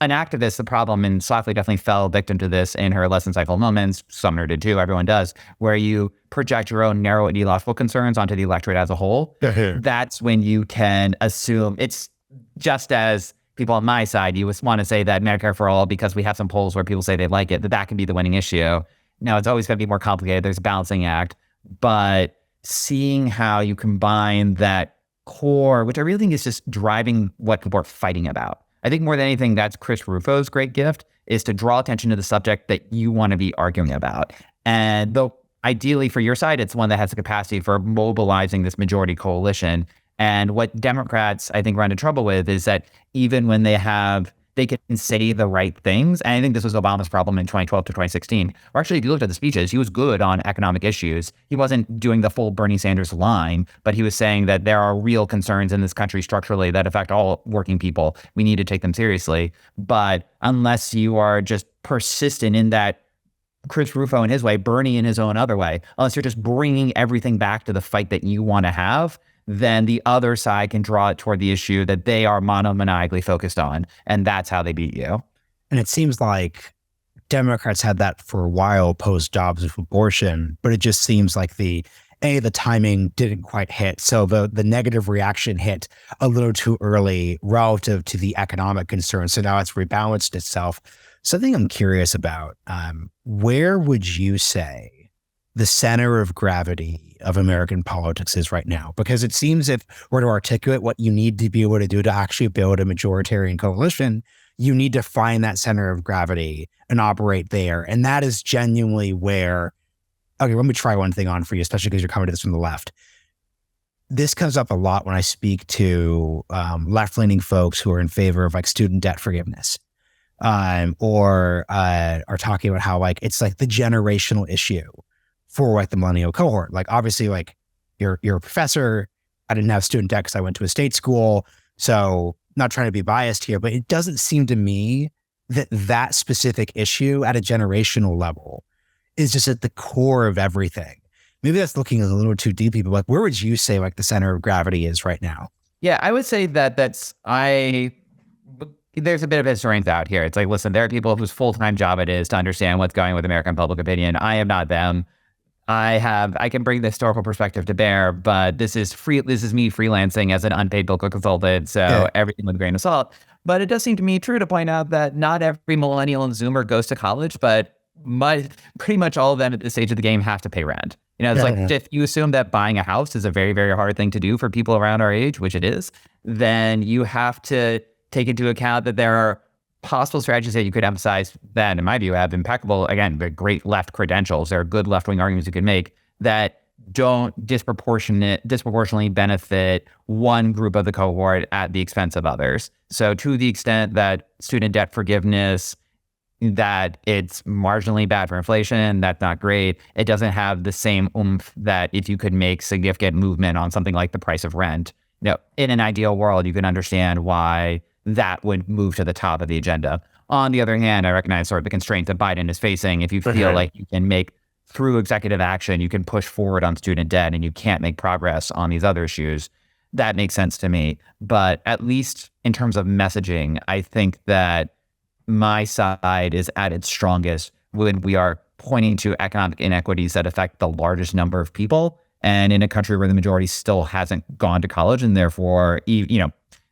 an activist, the problem, and Schlafly definitely fell victim to this in her election cycle moments. Sumner did too, everyone does, where you project your own narrow ideological concerns onto the electorate as a whole. That's when you can assume it's just as people on my side, you want to say that Medicare for all, because we have some polls where people say they like it, that can be the winning issue. Now, it's always going to be more complicated. There's a balancing act, but seeing how you combine that core, which I really think is just driving what people are fighting about. I think more than anything, that's Chris Rufo's great gift, is to draw attention to the subject that you want to be arguing about. And though ideally for your side, it's one that has the capacity for mobilizing this majority coalition. And what Democrats, I think, run into trouble with is that even when they can say the right things. And I think this was Obama's problem in 2012 to 2016. Or actually, if you looked at the speeches, he was good on economic issues. He wasn't doing the full Bernie Sanders line, but he was saying that there are real concerns in this country structurally that affect all working people. We need to take them seriously. But unless you are just persistent in that, Chris Rufo in his way, Bernie in his own other way, unless you're just bringing everything back to the fight that you want to have, then the other side can draw it toward the issue that they are monomaniacally focused on. And that's how they beat you. And it seems like Democrats had that for a while post Dobbs with abortion, but it just seems like the timing didn't quite hit. So the negative reaction hit a little too early relative to the economic concerns. So now it's rebalanced itself. Something I'm curious about, where would you say the center of gravity of American politics is right now? Because it seems if we're to articulate what you need to be able to do to actually build a majoritarian coalition, you need to find that center of gravity and operate there. And that is genuinely where, okay, let me try one thing on for you, especially because you're coming to this from the left. This comes up a lot when I speak to left-leaning folks who are in favor of like student debt forgiveness, or are talking about how like it's like the generational issue for like the millennial cohort. Like obviously like you're a professor. I didn't have student debt because I went to a state school. So not trying to be biased here, but it doesn't seem to me that specific issue at a generational level is just at the core of everything. Maybe that's looking a little too deeply, but like, where would you say like the center of gravity is right now? Yeah, I would say that there's a bit of historians out here. It's like, listen, there are people whose full-time job it is to understand what's going on with American public opinion. I am not them. I can bring the historical perspective to bear, but this is me freelancing as an unpaid political consultant. So everything with a grain of salt. But it does seem to me true to point out that not every millennial and Zoomer goes to college, but pretty much all of them at this stage of the game have to pay rent. You know, it's if you assume that buying a house is a very, very hard thing to do for people around our age, which it is, then you have to take into account that there are possible strategies that you could emphasize that, in my view, have impeccable, again, great left credentials. There are good left-wing arguments you could make that don't disproportionately benefit one group of the cohort at the expense of others. So to the extent that student debt forgiveness, that it's marginally bad for inflation, that's not great. It doesn't have the same oomph that if you could make significant movement on something like the price of rent. You know, in an ideal world, you can understand why that would move to the top of the agenda. On the other hand, I recognize sort of the constraint that Biden is facing. If you feel like you can make, through executive action, you can push forward on student debt and you can't make progress on these other issues, that makes sense to me. But at least in terms of messaging, I think that my side is at its strongest when we are pointing to economic inequities that affect the largest number of people. And in a country where the majority still hasn't gone to college and therefore,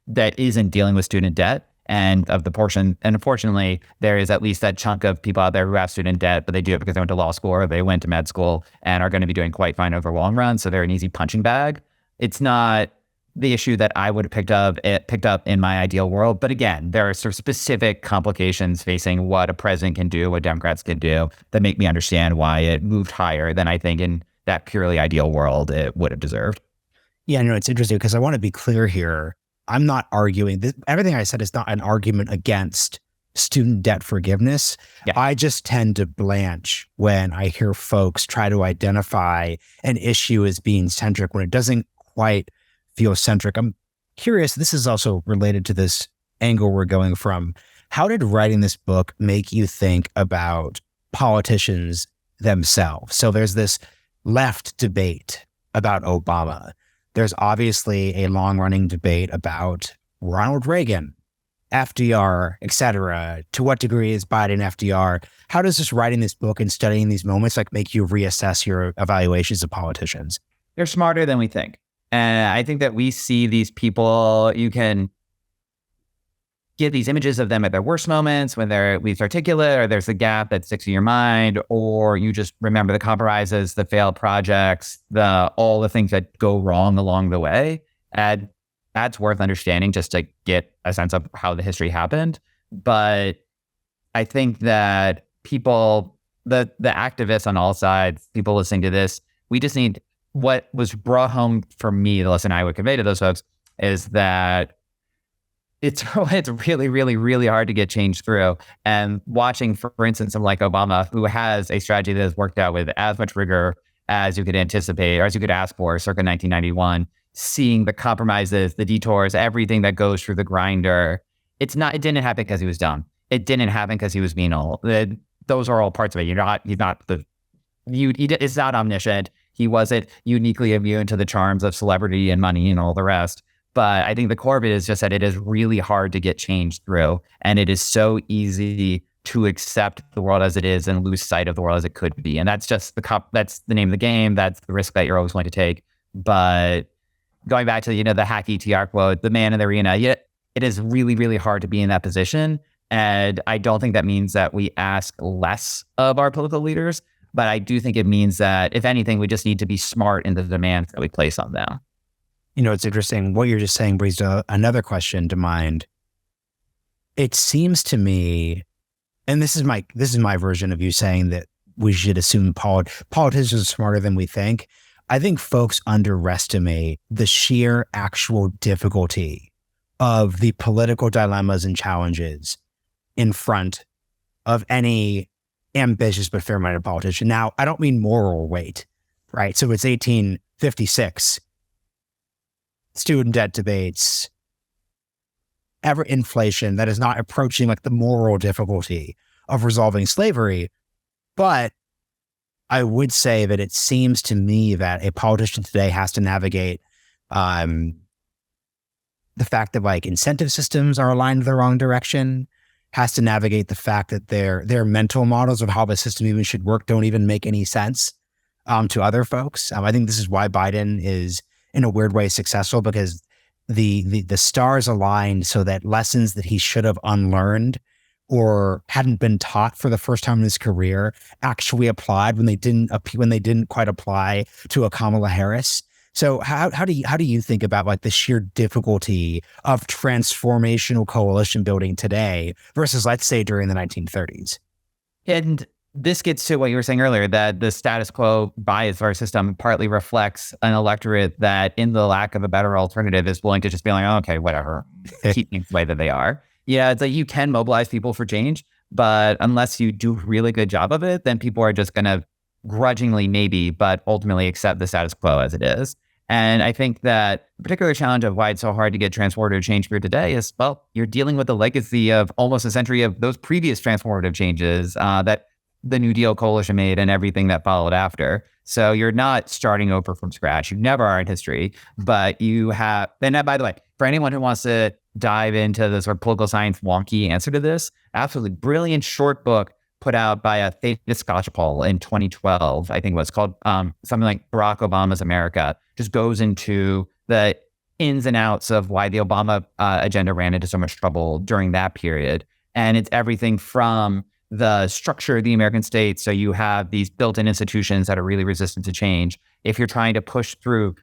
that isn't dealing with student debt and of the portion. And unfortunately, there is at least that chunk of people out there who have student debt, but they do it because they went to law school or they went to med school and are going to be doing quite fine over the long run. So they're an easy punching bag. It's not the issue that I would have picked up in my ideal world. But again, there are sort of specific complications facing what a president can do, what Democrats can do, that make me understand why it moved higher than I think in that purely ideal world it would have deserved. Yeah, no, it's interesting because I want to be clear here. I'm not arguing this. Everything I said is not an argument against student debt forgiveness. Yeah. I just tend to blanch when I hear folks try to identify an issue as being centric when it doesn't quite feel centric. curious, this is also related to this angle we're going from. How did writing this book make you think about politicians themselves? So there's this left debate about Obama. There's obviously a long-running debate about Ronald Reagan, FDR, et cetera. To what degree is Biden FDR? How does just writing this book and studying these moments like make you reassess your evaluations of politicians? They're smarter than we think. And I think that we see these people, you can get these images of them at their worst moments when they're least articulate, or there's a gap that sticks in your mind, or you just remember the compromises, the failed projects, all the things that go wrong along the way. And that's worth understanding just to get a sense of how the history happened. But I think that people, the activists on all sides, people listening to this, we just need, what was brought home for me, the lesson I would convey to those folks is that it's really, really, really hard to get change through. And watching, for instance, someone like Obama, who has a strategy that has worked out with as much rigor as you could anticipate or as you could ask for circa 1991, seeing the compromises, the detours, everything that goes through the grinder. It didn't happen because he was dumb. It didn't happen because he was venal. Those are all parts of it. It's not omniscient. He wasn't uniquely immune to the charms of celebrity and money and all the rest. But I think the core of it is just that it is really hard to get change through. And it is so easy to accept the world as it is and lose sight of the world as it could be. And that's just that's the name of the game. That's the risk that you're always going to take. But going back to, the hacky TR quote, the man in the arena, it is really, really hard to be in that position. And I don't think that means that we ask less of our political leaders. But I do think it means that, if anything, we just need to be smart in the demands that we place on them. It's interesting. What you're just saying brings another question to mind. It seems to me, and this is my version of you saying that we should assume politicians are smarter than we think. I think folks underestimate the sheer actual difficulty of the political dilemmas and challenges in front of any ambitious but fair-minded politician. Now, I don't mean moral weight, right? So it's 1856, student debt debates, ever inflation that is not approaching like the moral difficulty of resolving slavery. But I would say that it seems to me that a politician today has to navigate the fact that like incentive systems are aligned in the wrong direction, has to navigate the fact that their mental models of how the system even should work don't even make any sense to other folks. I think this is why Biden is in a weird way successful, because the stars aligned so that lessons that he should have unlearned or hadn't been taught for the first time in his career actually applied when they didn't quite apply to a Kamala Harris. So how do you think about like the sheer difficulty of transformational coalition building today versus, let's say, during the 1930s? And this gets to what you were saying earlier, that the status quo bias of our system partly reflects an electorate that, in the lack of a better alternative, is willing to just be like, oh, okay, whatever, keep things the way that they are. Yeah, it's like you can mobilize people for change, but unless you do a really good job of it, then people are just going to grudgingly maybe, but ultimately accept the status quo as it is. And I think that the particular challenge of why it's so hard to get transformative change through today is, well, you're dealing with the legacy of almost a century of those previous transformative changes that the New Deal coalition made and everything that followed after. So you're not starting over from scratch. You never are in history, but you have, and by the way, for anyone who wants to dive into the sort of political science wonky answer to this, absolutely brilliant short book put out by a Theta Scotchpole in 2012, I think it was called something like Barack Obama's America, just goes into the ins and outs of why the Obama agenda ran into so much trouble during that period. And it's everything from the structure of the American state. So you have these built-in institutions that are really resistant to change. If you're trying to push through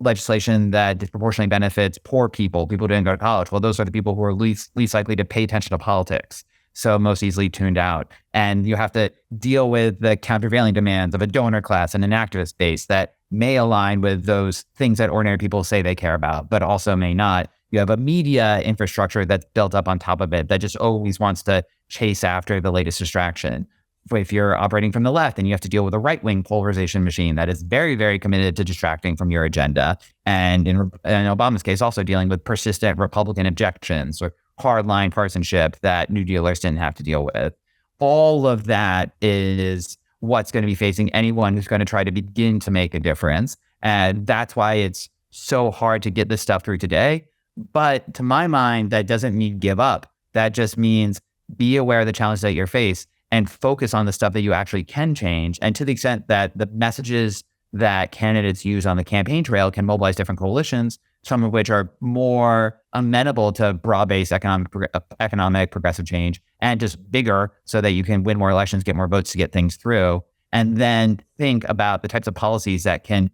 legislation that disproportionately benefits poor people who didn't go to college, well, those are the people who are least likely to pay attention to politics. So most easily tuned out. And you have to deal with the countervailing demands of a donor class and an activist base that may align with those things that ordinary people say they care about, but also may not. You have a media infrastructure that's built up on top of it that just always wants to chase after the latest distraction. if you're operating from the left, then you have to deal with a right-wing polarization machine that is very, very committed to distracting from your agenda. And in Obama's case, also dealing with persistent Republican objections or hardline partisanship that New Dealers didn't have to deal with. All of that is what's going to be facing anyone who's going to try to begin to make a difference. And that's why it's so hard to get this stuff through today. But to my mind, that doesn't mean give up. That just means be aware of the challenges that you face and focus on the stuff that you actually can change. And to the extent that the messages that candidates use on the campaign trail can mobilize different coalitions, some of which are more amenable to broad-based economic progressive change and just bigger so that you can win more elections, get more votes to get things through. And then think about the types of policies that can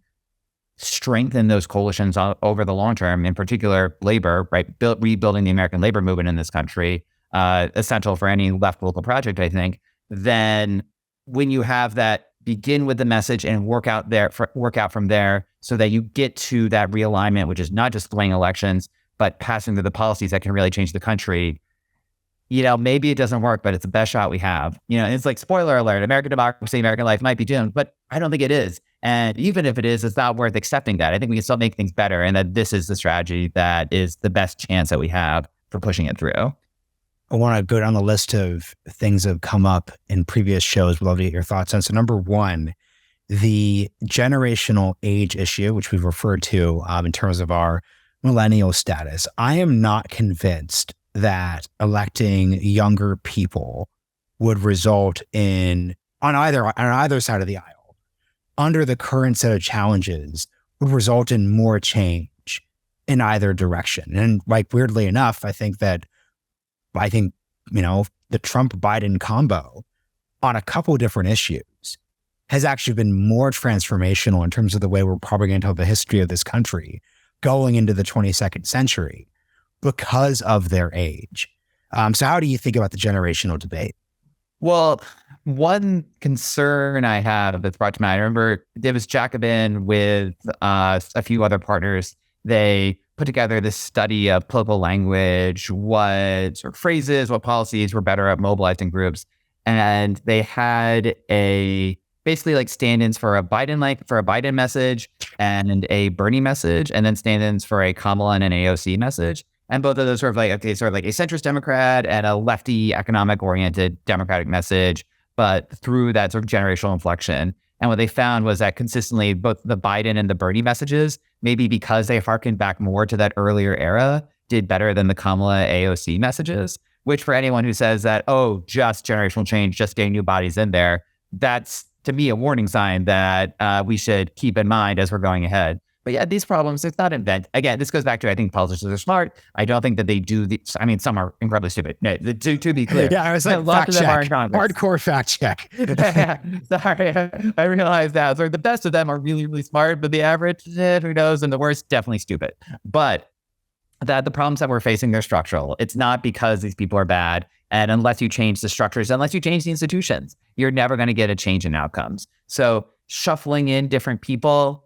strengthen those coalitions over the long term, in particular labor, right? Rebuilding the American labor movement in this country, essential for any left political project, I think. Then when you have that, begin with the message and work out from there so that you get to that realignment, which is not just winning elections, but passing through the policies that can really change the country. Maybe it doesn't work, but it's the best shot we have. It's like, spoiler alert, American democracy, American life might be doomed, but I don't think it is. And even if it is, it's not worth accepting that. I think we can still make things better, and that this is the strategy that is the best chance that we have for pushing it through. I want to go down the list of things that have come up in previous shows. We'd love to get your thoughts on. So number one, the generational age issue, which we've referred to in terms of our millennial status. I am not convinced that electing younger people would result in, on either side of the aisle, under the current set of challenges, would result in more change in either direction. And like, weirdly enough, I think the Trump-Biden combo on a couple different issues has actually been more transformational in terms of the way we're probably going to tell the history of this country going into the 22nd century because of their age. So how do you think about the generational debate? Well, one concern I have that's brought to mind, I remember Davis Jacobin with a few other partners, they put together this study of political language, what sort of phrases, what policies were better at mobilizing groups. And they had basically like stand-ins for a Biden message and a Bernie message, and then stand-ins for a Kamala and an AOC message. And both of those sort of like a centrist Democrat and a lefty economic-oriented Democratic message, but through that sort of generational inflection. And what they found was that consistently, both the Biden and the Bernie messages, maybe because they harkened back more to that earlier era, did better than the Kamala AOC messages, which for anyone who says that, just generational change, just getting new bodies in there, that's, to me, a warning sign that we should keep in mind as we're going ahead. But yeah, these problems, it's not again, this goes back to, I think politicians are smart. I don't think that they do some are incredibly stupid. No, to be clear. Yeah, I was like, fact check. Hardcore fact check. Sorry, I realize that. So the best of them are really, really smart, but the average, who knows? And the worst, definitely stupid. But that the problems that we're facing, they're structural. It's not because these people are bad. And unless you change the structures, unless you change the institutions, you're never going to get a change in outcomes. So shuffling in different people,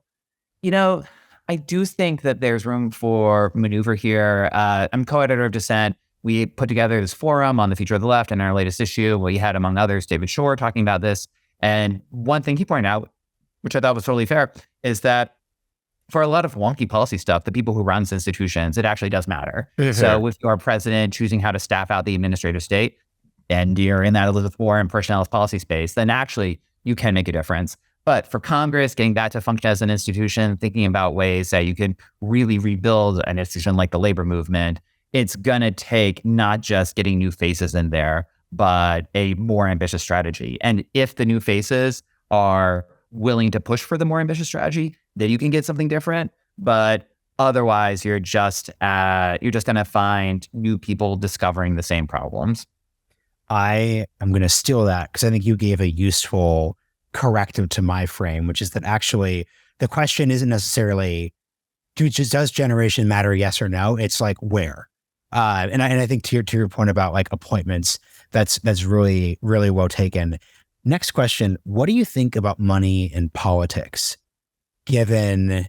I do think that there's room for maneuver here. I'm co-editor of Dissent. We put together this forum on the future of the left in our latest issue. We had, among others, David Shore talking about this. And one thing he pointed out, which I thought was totally fair, is that for a lot of wonky policy stuff, the people who run institutions, it actually does matter. Mm-hmm. So with your president choosing how to staff out the administrative state, and you're in that Elizabeth Warren personnel policy space, then actually you can make a difference. But for Congress, getting that to function as an institution, thinking about ways that you can really rebuild an institution like the labor movement, it's going to take not just getting new faces in there, but a more ambitious strategy. And if the new faces are willing to push for the more ambitious strategy, then you can get something different. But otherwise, you're just going to find new people discovering the same problems. I am going to steal that because I think you gave a useful corrective to my frame, which is that actually the question isn't necessarily, does generation matter, yes or no? It's like, where? And I think to your point about like appointments, that's really, really well taken. Next question, what do you think about money in politics, given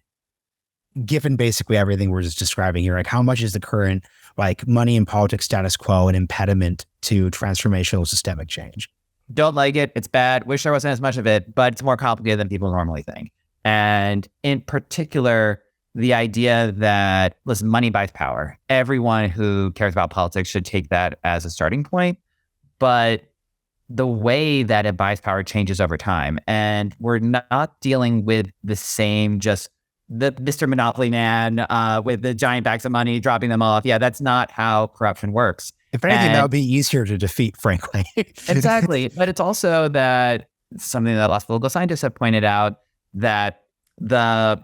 basically everything we're just describing here? Like, how much is the current like money in politics status quo an impediment to transformational systemic change? Don't like it. It's bad. Wish there wasn't as much of it, but it's more complicated than people normally think. And in particular, the idea that, listen, money buys power. Everyone who cares about politics should take that as a starting point. But the way that it buys power changes over time. And we're not dealing with the same, just the Mr. Monopoly man with the giant bags of money, dropping them off. Yeah, that's not how corruption works. If anything, that would be easier to defeat, frankly. Exactly. But it's also that something that lots of political scientists have pointed out, that the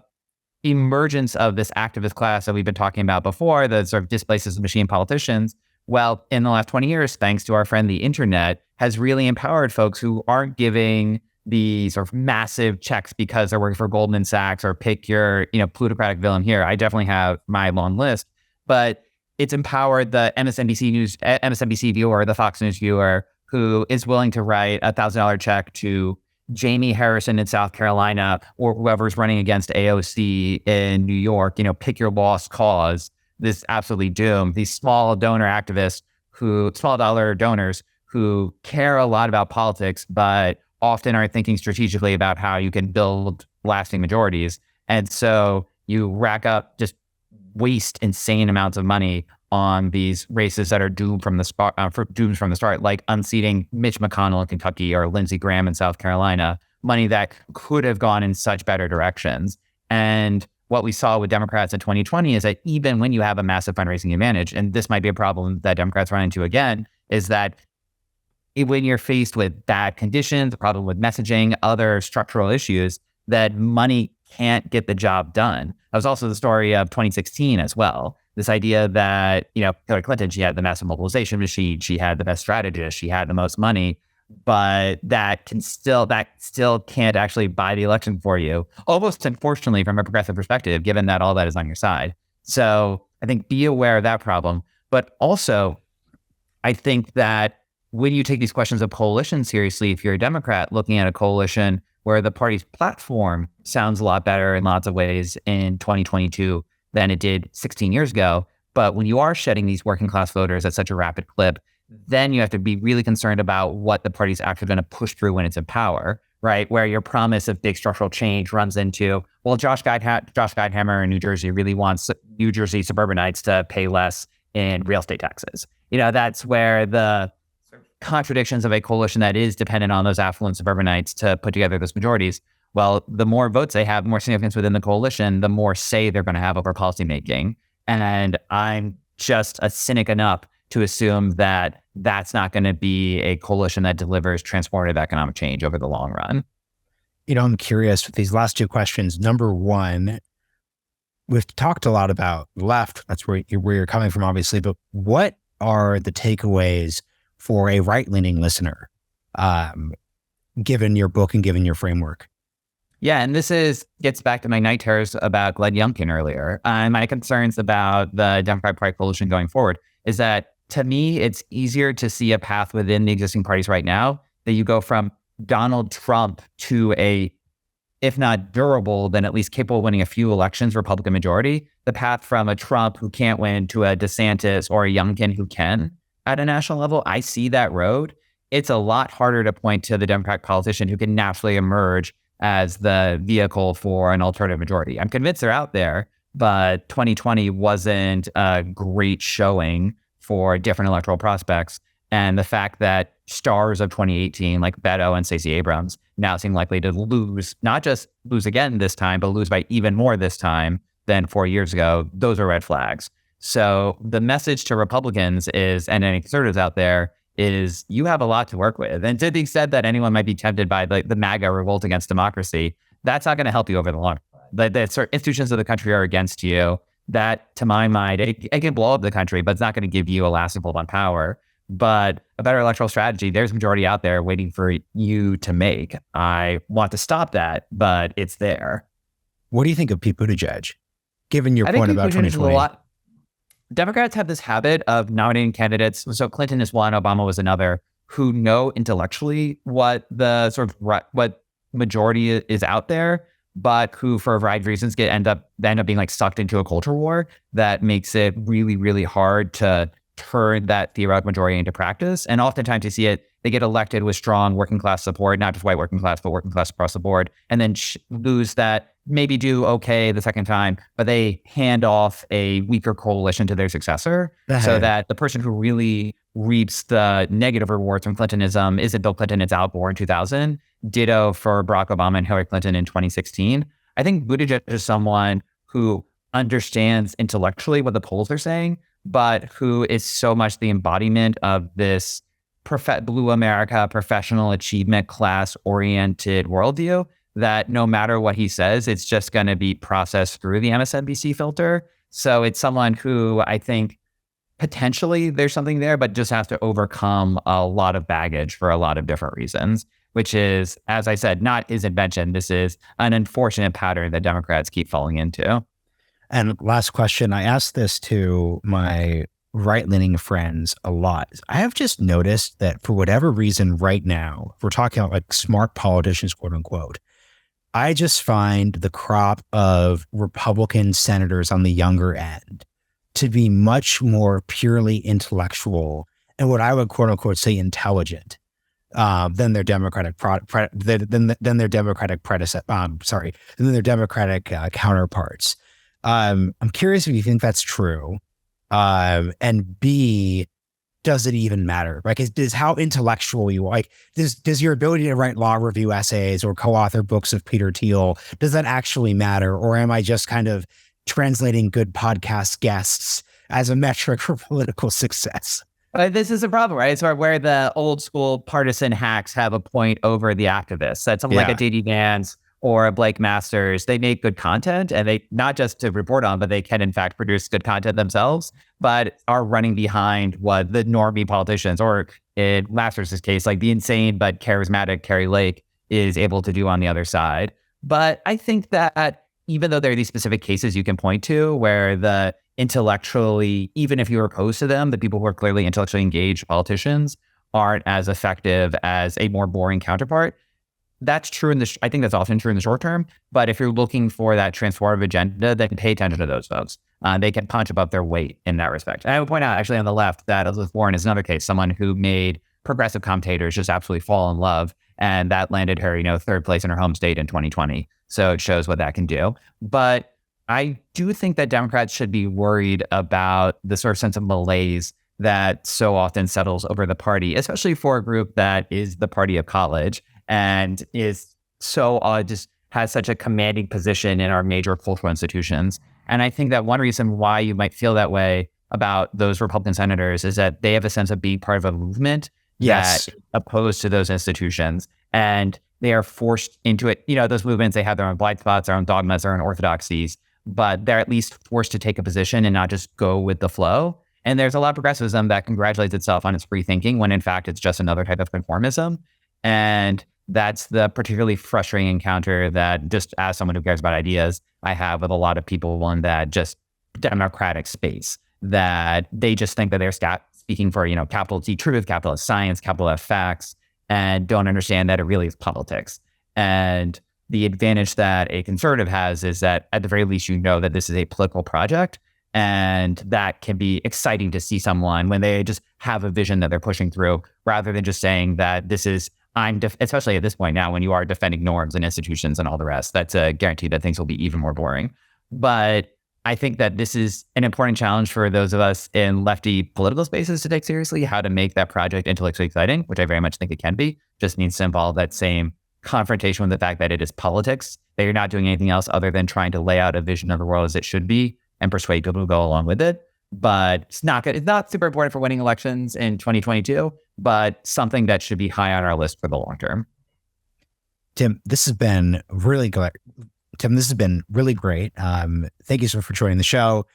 emergence of this activist class that we've been talking about before, that sort of displaces the machine politicians, well, in the last 20 years, thanks to our friend the internet, has really empowered folks who aren't giving the sort of massive checks because they're working for Goldman Sachs, or pick your, plutocratic villain here. I definitely have my long list, but it's empowered the MSNBC viewer, the Fox News viewer, who is willing to write a $1,000 check to Jamie Harrison in South Carolina, or whoever's running against AOC in New York. Pick your lost cause. This absolutely doomed. These small dollar donors who care a lot about politics, but often aren't thinking strategically about how you can build lasting majorities. And so you rack up, just waste insane amounts of money on these races that are doomed from the start, like unseating Mitch McConnell in Kentucky or Lindsey Graham in South Carolina, money that could have gone in such better directions. And what we saw with Democrats in 2020 is that even when you have a massive fundraising advantage, and this might be a problem that Democrats run into again, is that when you're faced with bad conditions, a problem with messaging, other structural issues, that money can't get the job done. That was also the story of 2016 as well. This idea that, Hillary Clinton, she had the massive mobilization machine, she had the best strategist, she had the most money, but that still can't actually buy the election for you, almost unfortunately from a progressive perspective, given that all that is on your side. So I think be aware of that problem. But also, I think that when you take these questions of coalition seriously, if you're a Democrat looking at a coalition where the party's platform sounds a lot better in lots of ways in 2022 than it did 16 years ago, but when you are shedding these working class voters at such a rapid clip, then you have to be really concerned about what the party's actually going to push through when it's in power, right? Where your promise of big structural change runs into, well, Josh Geithhammer in New Jersey really wants New Jersey suburbanites to pay less in real estate taxes. That's where the contradictions of a coalition that is dependent on those affluent suburbanites to put together those majorities. Well, the more votes they have, more significance within the coalition, the more say they're going to have over policymaking. And I'm just a cynic enough to assume that that's not going to be a coalition that delivers transformative economic change over the long run. I'm curious with these last two questions. Number one, we've talked a lot about left. That's where you're coming from, obviously. But what are the takeaways for a right-leaning listener, given your book and given your framework? Yeah, and this gets back to my night terrors about Glenn Youngkin earlier. And my concerns about the Democratic Party coalition going forward is that, to me, it's easier to see a path within the existing parties right now that you go from Donald Trump to a, if not durable, then at least capable of winning a few elections, Republican majority. The path from a Trump who can't win to a DeSantis or a Youngkin who can at a national level. I see that road. It's a lot harder to point to the Democratic politician who can naturally emerge as the vehicle for an alternative majority. I'm convinced they're out there, but 2020 wasn't a great showing for different electoral prospects. And the fact that stars of 2018, like Beto and Stacey Abrams, now seem likely to lose, not just lose again this time, but lose by even more this time than 4 years ago, those are red flags. So the message to Republicans is, and any conservatives out there, is you have a lot to work with. And to the extent that anyone might be tempted by the MAGA revolt against democracy, that's not going to help you over the long run. The certain institutions of the country are against you. That, to my mind, it can blow up the country, but it's not going to give you a lasting hold on power. But a better electoral strategy, there's a majority out there waiting for you to make. I want to stop that, but it's there. What do you think of Pete Buttigieg, given your point about 2020? Democrats have this habit of nominating candidates. So Clinton is one, Obama was another, who know intellectually what the sort of what majority is out there, but who, for a variety of reasons, end up being like sucked into a culture war that makes it really, really hard to turn that theoretical majority into practice. And oftentimes you see it, they get elected with strong working class support, not just white working class, but working class across the board, and then lose that, maybe do okay the second time, but they hand off a weaker coalition to their successor so that the person who really reaps the negative rewards from Clintonism isn't Bill Clinton, it's Al Gore in 2000. Ditto for Barack Obama and Hillary Clinton in 2016. I think Buttigieg is someone who understands intellectually what the polls are saying, but who is so much the embodiment of this blue America, professional achievement class oriented worldview that no matter what he says, it's just going to be processed through the MSNBC filter. So it's someone who I think potentially there's something there, but just has to overcome a lot of baggage for a lot of different reasons, which is, as I said, not his invention. This is an unfortunate pattern that Democrats keep falling into. And last question, I asked this to my right-leaning friends a lot. I have just noticed that for whatever reason right now, if we're talking about like smart politicians, quote unquote, I just find the crop of Republican senators on the younger end to be much more purely intellectual and what I would quote unquote say intelligent than their Democratic counterparts. I'm curious if you think that's true. And B, does it even matter? Like, is how intellectual you are? Like, does your ability to write law review essays or co-author books of Peter Thiel, does that actually matter? Or am I just kind of translating good podcast guests as a metric for political success? This is a problem, right? It's where the old school partisan hacks have a point over the activists. That someone like a J.D. Vance or a Blake Masters, they make good content, and they not just to report on, but they can in fact produce good content themselves, but are running behind what the normie politicians, or in Masters' case, like the insane but charismatic Carrie Lake is able to do on the other side. But I think that even though there are these specific cases you can point to where the intellectually, even if you're opposed to them, the people who are clearly intellectually engaged politicians aren't as effective as a more boring counterpart. That's true I think that's often true in the short term, but if you're looking for that transformative agenda, then pay attention to those folks. They can punch above their weight in that respect. And I would point out actually on the left that Elizabeth Warren is another case, someone who made progressive commentators just absolutely fall in love. And that landed her, third place in her home state in 2020. So it shows what that can do. But I do think that Democrats should be worried about the sort of sense of malaise that so often settles over the party, especially for a group that is the party of college and is so just has such a commanding position in our major cultural institutions. And I think that one reason why you might feel that way about those Republican senators is that they have a sense of being part of a movement that opposed to those institutions. And they are forced into it. Those movements, they have their own blind spots, their own dogmas, their own orthodoxies, but they're at least forced to take a position and not just go with the flow. And there's a lot of progressivism that congratulates itself on its free thinking when in fact it's just another type of conformism. And that's the particularly frustrating encounter that, just as someone who cares about ideas, I have with a lot of people in that just democratic space, that they just think that they're speaking for, capital T truth, capital S science, capital F facts, and don't understand that it really is politics. And the advantage that a conservative has is that at the very least, that this is a political project, and that can be exciting to see someone when they just have a vision that they're pushing through, rather than just saying that this is, especially at this point now, when you are defending norms and institutions and all the rest, that's a guarantee that things will be even more boring. But I think that this is an important challenge for those of us in lefty political spaces to take seriously, how to make that project intellectually exciting, which I very much think it can be. Just needs to involve that same confrontation with the fact that it is politics, that you're not doing anything else other than trying to lay out a vision of the world as it should be and persuade people to go along with it. But it's not good. It's not super important for winning elections in 2022, but something that should be high on our list for the long term. Tim, this has been really good. This has been really great. Thank you so much for joining the show.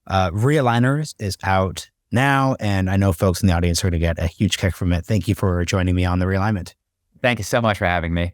Realigners is out now, and I know folks in the audience are going to get a huge kick from it. Thank you for joining me on the Realignment. Thank you so much for having me.